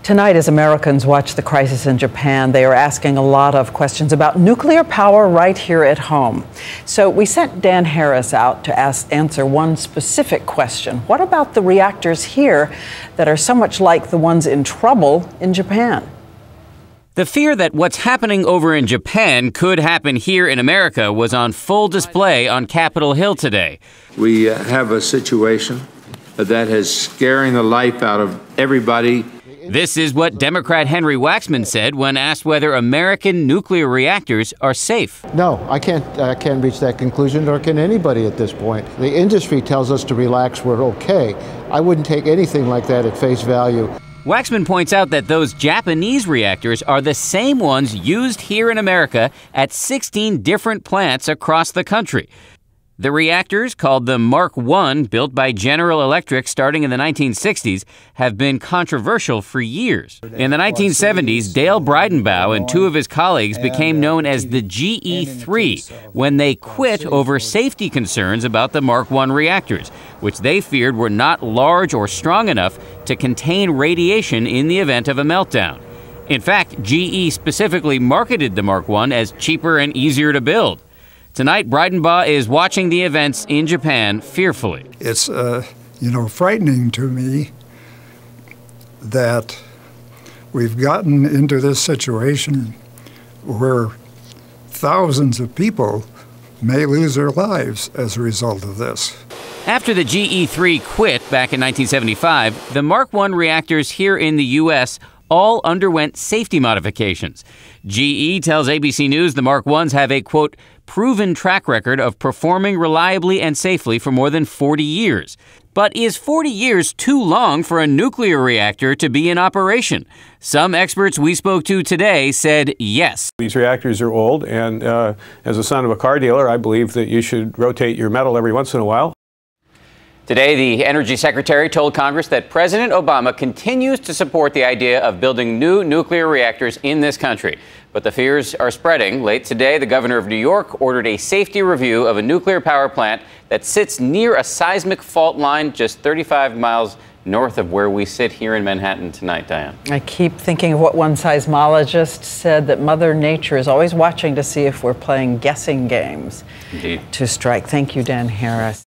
Tonight, as Americans watch the crisis in Japan, they are asking a lot of questions about nuclear power right here at home. So we sent Dan Harris out to answer one specific question. What about the reactors here that are so much like the ones in trouble in Japan? The fear that what's happening over in Japan could happen here in America was on full display on Capitol Hill today. We have a situation that is scaring the life out of everybody. This is what Democrat Henry Waxman said when asked whether American nuclear reactors are safe. No, I can't reach that conclusion, nor can anybody at this point. The industry tells us to relax, we're okay. I wouldn't take anything like that at face value. Waxman points out that those Japanese reactors are the same ones used here in America at 16 different plants across the country. The reactors, called the Mark I, built by General Electric starting in the 1960s, have been controversial for years. In the 1970s, Dale Bridenbaugh and two of his colleagues became known as the GE3 when they quit over safety concerns about the Mark I reactors, which they feared were not large or strong enough to contain radiation in the event of a meltdown. In fact, GE specifically marketed the Mark I as cheaper and easier to build. Tonight, Bridenbaugh is watching the events in Japan fearfully. It's, frightening to me that we've gotten into this situation where thousands of people may lose their lives as a result of this. After the GE3 quit back in 1975, the Mark I reactors here in the U.S. all underwent safety modifications. GE tells ABC News the Mark I's have a, quote, proven track record of performing reliably and safely for more than 40 years. But is 40 years too long for a nuclear reactor to be in operation? Some experts we spoke to today said yes. These reactors are old, and as a son of a car dealer, I believe that you should rotate your metal every once in a while. Today, the Energy Secretary told Congress that President Obama continues to support the idea of building new nuclear reactors in this country. But the fears are spreading. Late today, the governor of New York ordered a safety review of a nuclear power plant that sits near a seismic fault line just 35 miles north of where we sit here in Manhattan tonight, Diane. I keep thinking of what one seismologist said, that Mother Nature is always watching to see if we're playing guessing games. Indeed. To strike. Thank you, Dan Harris.